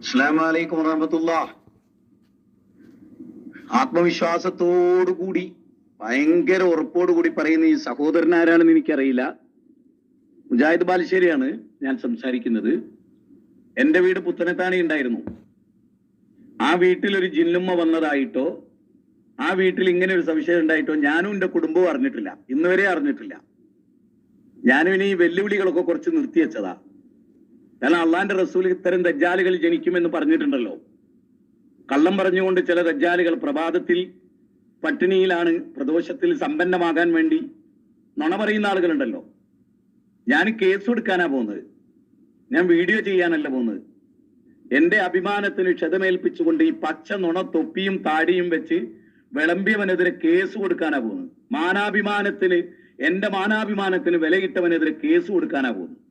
അസ്സലാമു അലൈക്കും വറഹ്മത്തുള്ളാഹ്. ആത്മവിശ്വാസത്തോടുകൂടി ഭയങ്കര ഉറപ്പോടുകൂടി പറയുന്ന ഈ സഹോദരൻ ആരാണെന്ന് എനിക്കറിയില്ല. മുജാഹിദ് ബാലുശ്ശേരിയാണ് ഞാൻ സംസാരിക്കുന്നത്. എന്റെ വീട് പുത്തനത്താണി ഉണ്ടായിരുന്നു. ആ വീട്ടിൽ ഒരു ജിന്നുമ്മ വന്നതായിട്ടോ ആ വീട്ടിൽ ഇങ്ങനെ ഒരു സവിശേഷത ഉണ്ടായിട്ടോ ഞാനും എന്റെ കുടുംബവും അറിഞ്ഞിട്ടില്ല, ഇന്നുവരെ അറിഞ്ഞിട്ടില്ല. ഞാനും ഇനി ഈ വെല്ലുവിളികളൊക്കെ കുറച്ച് നിർത്തിവെച്ചതാ. കാരണം അള്ളാന്റെ റസൂൽ ഇത്തരം ദജ്ജാലുകൾ ജനിക്കുമെന്ന് പറഞ്ഞിട്ടുണ്ടല്ലോ. കള്ളം പറഞ്ഞുകൊണ്ട് ചില ദജ്ജാലുകൾ പ്രഭാതത്തിൽ പട്ടിണിയിലാണ്, പ്രദോഷത്തിൽ സമ്പന്നമാകാൻ വേണ്ടി നുണ പറയുന്ന ആളുകളുണ്ടല്ലോ. ഞാൻ കേസ് കൊടുക്കാനാ പോകുന്നത്, ഞാൻ വീഡിയോ ചെയ്യാനല്ല പോകുന്നത്. എന്റെ അഭിമാനത്തിന് ക്ഷതമേൽപ്പിച്ചുകൊണ്ട് ഈ പച്ച നുണ തൊപ്പിയും താടിയും വെച്ച് വിളമ്പിയവനെതിരെ കേസ് കൊടുക്കാനാ പോകുന്നത്. മാനാഭിമാനത്തിന്, എന്റെ മാനാഭിമാനത്തിന് വിലയിട്ടവനെതിരെ കേസ് കൊടുക്കാനാ പോകുന്നത്.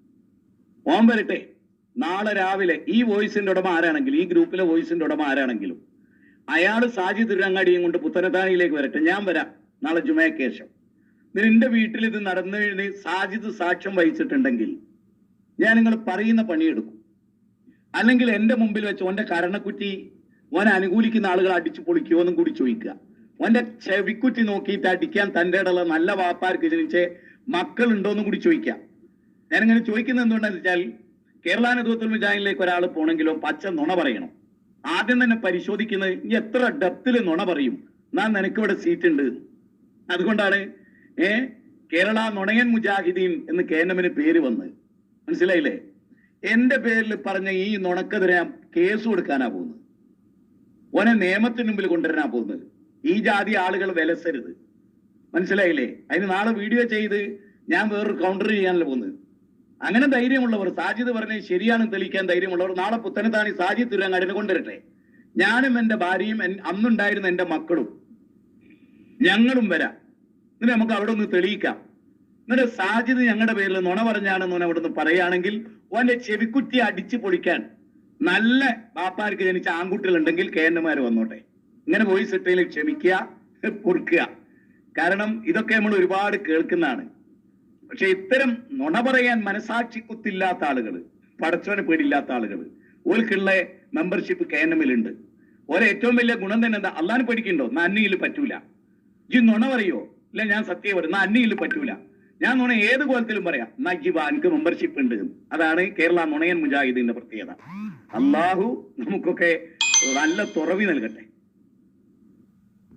ഓൻ വരട്ടെ. നാളെ രാവിലെ ഈ വോയിസിന്റെ ഉടമ ആരാണെങ്കിലും, ഈ ഗ്രൂപ്പിലെ വോയിസിന്റെ ഉടമ ആരാണെങ്കിലും, അയാൾ സാജി തിരുരങ്ങാടിയും കൊണ്ട് പുത്തനത്താണിയിലേക്ക് വരട്ടെ. ഞാൻ വരാം നാളെ ജുമയ്ക്ക് ശേഷം. നിന്റെ വീട്ടിൽ ഇത് നടന്നു സാജിദ് സാക്ഷ്യം വഹിച്ചിട്ടുണ്ടെങ്കിൽ ഞാൻ നിങ്ങൾ പറയുന്ന പണിയെടുക്കും. അല്ലെങ്കിൽ എന്റെ മുമ്പിൽ വെച്ച് ഓന്റെ കരണക്കുറ്റി ഓനെ അനുകൂലിക്കുന്ന ആളുകൾ അടിച്ചു പൊളിക്കുമോ എന്നും കൂടി ചോദിക്കുക. ഓന്റെ ചെവിക്കുറ്റി നോക്കിയിട്ട് അടിക്കാൻ തന്റെ ഇടയുള്ള നല്ല വാപ്പാർക്ക് ജനിച്ച് മക്കളുണ്ടോന്നും കൂടി ചോദിക്കാം. ഞാനിങ്ങനെ ചോദിക്കുന്നത് എന്തുകൊണ്ടാന്ന് വെച്ചാൽ, കേരള നേതൃത്വ മുജാഹിദിലേക്ക് ഒരാൾ പോണെങ്കിലോ പച്ച നുണ പറയണം. ആദ്യം തന്നെ പരിശോധിക്കുന്നത് ഇനി എത്ര ഡെപ്തിൽ നുണ പറയും, എന്നാ നിനക്കിവിടെ സീറ്റ് ഉണ്ട്. അതുകൊണ്ടാണ് കേരള നുണയൻ മുജാഹിദീൻ എന്ന് കേന്ദ്രമിന് പേര് വന്ന്. മനസ്സിലായില്ലേ? എന്റെ പേരിൽ പറഞ്ഞ ഈ നുണക്കെതിരെ കേസ് കൊടുക്കാനാ പോകുന്നത്. ഓനെ നിയമത്തിന് മുമ്പിൽ കൊണ്ടുവരാനാ പോകുന്നത്. ഈ ജാതി ആളുകൾ വിലസരുത്. മനസ്സിലായില്ലേ? അതിന് നാളെ വീഡിയോ ചെയ്ത് ഞാൻ വേറൊരു കൗണ്ടർ ചെയ്യാനല്ല പോകുന്നത്. അങ്ങനെ ധൈര്യമുള്ളവർ, സാജിദ് പറഞ്ഞത് ശരിയാണെന്ന് തെളിയിക്കാൻ ധൈര്യമുള്ളവർ നാളെ പുത്തനത്താണി സാജിദ് തിരുരങ്ങാടിനെ കൊണ്ടുവരട്ടെ. ഞാനും എന്റെ ഭാര്യയും അന്നുണ്ടായിരുന്ന എന്റെ മക്കളും ഞങ്ങളും വരാം. എന്നിട്ട് നമുക്ക് അവിടെ ഒന്ന് തെളിയിക്കാം. എന്നിട്ട് സാജിദ് ഞങ്ങളുടെ പേരിൽ നുണ പറഞ്ഞാണെന്ന് അവിടെ നിന്ന് പറയുകയാണെങ്കിൽ ഓന്റെ ചെവിക്കുറ്റി അടിച്ചു പൊളിക്കാൻ നല്ല ബാപ്പാർക്ക് ജനിച്ച ആൺകുട്ടികളുണ്ടെങ്കിൽ കേന്ദ്രമാര് വന്നോട്ടെ. ഇങ്ങനെ വോയിസ് ഇട്ടതിൽ ക്ഷമിക്കുക, പൊറുക്കുക. കാരണം ഇതൊക്കെ നമ്മൾ ഒരുപാട് കേൾക്കുന്നതാണ്. പക്ഷെ ഇത്തരം നുണ പറയാൻ മനസാക്ഷി കുത്തില്ലാത്ത ആളുകൾ, പടച്ചവന് പേടിയില്ലാത്ത ആളുകൾ, ഓൽക്കുള്ള മെമ്പർഷിപ്പ് കേന്ദ്രമിലുണ്ട്. ഓരോ ഏറ്റവും വലിയ ഗുണം തന്നെ എന്താ? അള്ളാന് പേടിക്കണ്ടോ? എന്നാ അന്നിയിൽ പറ്റൂല. ഈ നുണ പറയോ? ഇല്ല ഞാൻ സത്യം പറയും, എന്നാ അന്നിയിൽ പറ്റൂല. ഞാൻ നുണ ഏത് കോലത്തിലും പറയാം, എന്നാ എനിക്ക് മെമ്പർഷിപ്പ് ഉണ്ട്. അതാണ് കേരള നുണയൻ മുജാഹിദിന്റെ പ്രത്യേകത. അള്ളാഹു നമുക്കൊക്കെ നല്ല തുറവി നൽകട്ടെ.